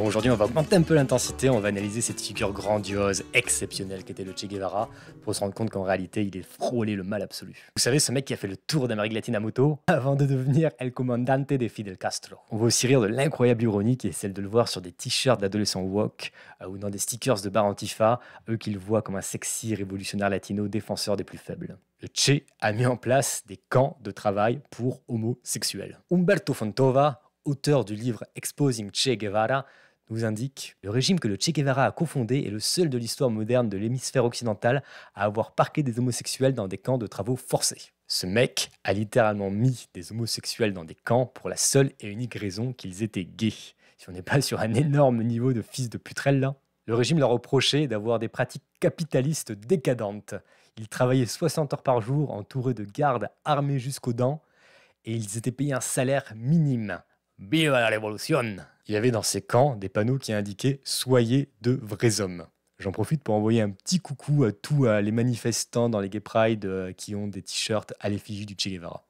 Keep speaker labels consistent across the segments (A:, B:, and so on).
A: Bon, aujourd'hui, on va augmenter un peu l'intensité, on va analyser cette figure grandiose, exceptionnelle qu'était le Che Guevara, pour se rendre compte qu'en réalité, il est frôlé le mal absolu. Vous savez, ce mec qui a fait le tour d'Amérique latine à moto, avant de devenir El Comandante de Fidel Castro. On va aussi rire de l'incroyable ironie qui est celle de le voir sur des t-shirts d'adolescents woke, ou dans des stickers de bar Antifa, eux qui le voient comme un sexy révolutionnaire latino défenseur des plus faibles. Le Che a mis en place des camps de travail pour homosexuels. Umberto Fontova, auteur du livre Exposing Che Guevara, nous indique le régime que le Che Guevara a cofondé est le seul de l'histoire moderne de l'hémisphère occidental à avoir parqué des homosexuels dans des camps de travaux forcés. Ce mec a littéralement mis des homosexuels dans des camps pour la seule et unique raison qu'ils étaient gays. Si on n'est pas sur un énorme niveau de fils de putrelle là. Le régime leur reprochait d'avoir des pratiques capitalistes décadentes. Ils travaillaient 60 heures par jour entourés de gardes armés jusqu'aux dents et ils étaient payés un salaire minime. Viva la révolution! Il y avait dans ces camps des panneaux qui indiquaient « Soyez de vrais hommes ». J'en profite pour envoyer un petit coucou à tous les manifestants dans les Gay Pride qui ont des t-shirts à l'effigie du Che Guevara.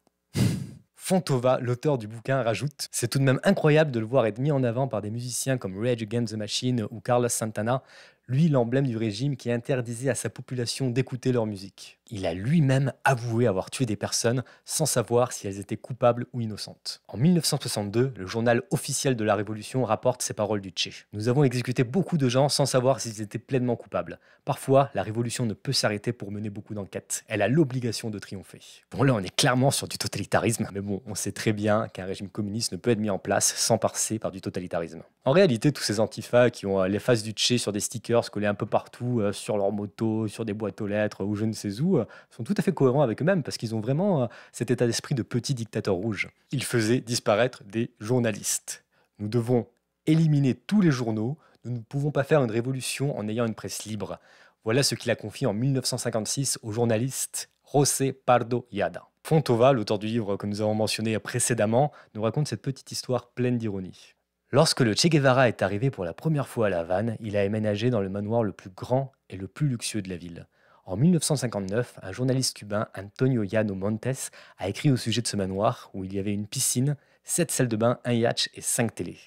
A: Fontova, l'auteur du bouquin, rajoute « C'est tout de même incroyable de le voir être mis en avant par des musiciens comme Rage Against the Machine ou Carlos Santana, lui l'emblème du régime qui interdisait à sa population d'écouter leur musique. Il a lui-même avoué avoir tué des personnes sans savoir si elles étaient coupables ou innocentes. En 1962, le journal officiel de la Révolution rapporte ces paroles du Che. Nous avons exécuté beaucoup de gens sans savoir s'ils étaient pleinement coupables. Parfois, la Révolution ne peut s'arrêter pour mener beaucoup d'enquêtes. Elle a l'obligation de triompher. Bon là, on est clairement sur du totalitarisme, mais bon, on sait très bien qu'un régime communiste ne peut être mis en place sans passer par du totalitarisme. En réalité, tous ces antifas qui ont les faces du Che sur des stickers collés un peu partout, sur leur moto, sur des boîtes aux lettres ou je ne sais où, sont tout à fait cohérents avec eux-mêmes parce qu'ils ont vraiment cet état d'esprit de petit dictateur rouge. Ils faisaient disparaître des journalistes. Nous devons éliminer tous les journaux. Nous ne pouvons pas faire une révolution en ayant une presse libre. Voilà ce qu'il a confié en 1956 au journaliste José Pardo Llarda. Fontova, l'auteur du livre que nous avons mentionné précédemment, nous raconte cette petite histoire pleine d'ironie. Lorsque le Che Guevara est arrivé pour la première fois à La Havane, il a aménagé dans le manoir le plus grand et le plus luxueux de la ville. En 1959, un journaliste cubain, Antonio Llano Montes, a écrit au sujet de ce manoir où il y avait une piscine, 7 salles de bain, un yacht et 5 télés.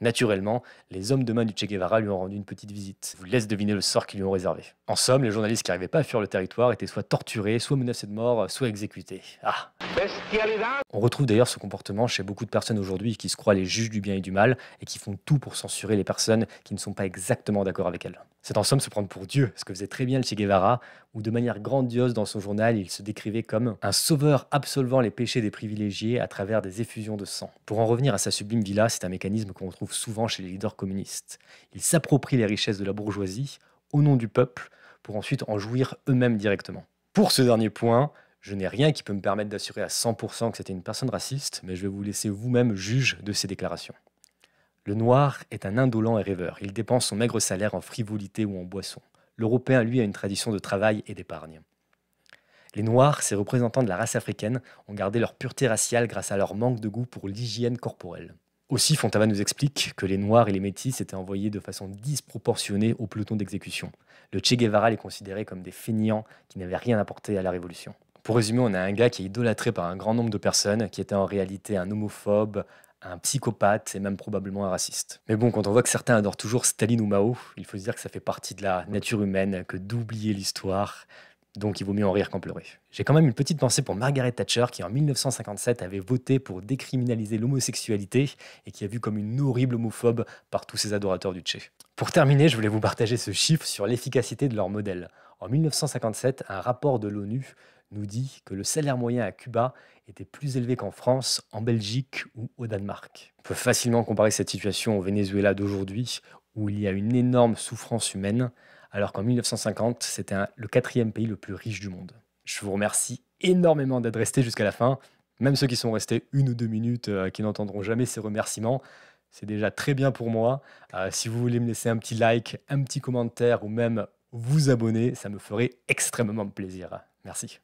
A: Naturellement, les hommes de main du Che Guevara lui ont rendu une petite visite. Je vous laisse deviner le sort qu'ils lui ont réservé. En somme, les journalistes qui n'arrivaient pas à fuir le territoire étaient soit torturés, soit menacés de mort, soit exécutés. Ah! On retrouve d'ailleurs ce comportement chez beaucoup de personnes aujourd'hui qui se croient les juges du bien et du mal et qui font tout pour censurer les personnes qui ne sont pas exactement d'accord avec elles. C'est en somme se prendre pour Dieu, ce que faisait très bien le Che Guevara, où de manière grandiose dans son journal, il se décrivait comme un sauveur absolvant les péchés des privilégiés à travers des effusions de sang. Pour en revenir à sa sublime villa, c'est un mécanisme qu'on retrouve souvent chez les leaders communistes. Ils s'approprient les richesses de la bourgeoisie au nom du peuple pour ensuite en jouir eux-mêmes directement. Pour ce dernier point, je n'ai rien qui peut me permettre d'assurer à 100% que c'était une personne raciste, mais je vais vous laisser vous-même juge de ces déclarations. Le noir est un indolent et rêveur. Il dépense son maigre salaire en frivolité ou en boisson. L'Européen, lui, a une tradition de travail et d'épargne. Les Noirs, ces représentants de la race africaine, ont gardé leur pureté raciale grâce à leur manque de goût pour l'hygiène corporelle. Aussi, Fontova nous explique que les Noirs et les Métis étaient envoyés de façon disproportionnée au peloton d'exécution. Le Che Guevara les considérait comme des feignants qui n'avaient rien apporté à la révolution. Pour résumer, on a un gars qui est idolâtré par un grand nombre de personnes, qui était en réalité un homophobe, un psychopathe et même probablement un raciste. Mais bon, quand on voit que certains adorent toujours Staline ou Mao, il faut se dire que ça fait partie de la nature humaine que d'oublier l'histoire. Donc il vaut mieux en rire qu'en pleurer. J'ai quand même une petite pensée pour Margaret Thatcher qui en 1957 avait voté pour décriminaliser l'homosexualité et qui a vu comme une horrible homophobe par tous ses adorateurs du Che. Pour terminer, je voulais vous partager ce chiffre sur l'efficacité de leur modèle. En 1957, un rapport de l'ONU nous dit que le salaire moyen à Cuba était plus élevé qu'en France, en Belgique ou au Danemark. On peut facilement comparer cette situation au Venezuela d'aujourd'hui, où il y a une énorme souffrance humaine, alors qu'en 1950, c'était le 4e pays le plus riche du monde. Je vous remercie énormément d'être restés jusqu'à la fin, même ceux qui sont restés 1 ou 2 minutes, qui n'entendront jamais ces remerciements. C'est déjà très bien pour moi. Si vous voulez me laisser un petit like, un petit commentaire ou même vous abonner, ça me ferait extrêmement plaisir. Merci.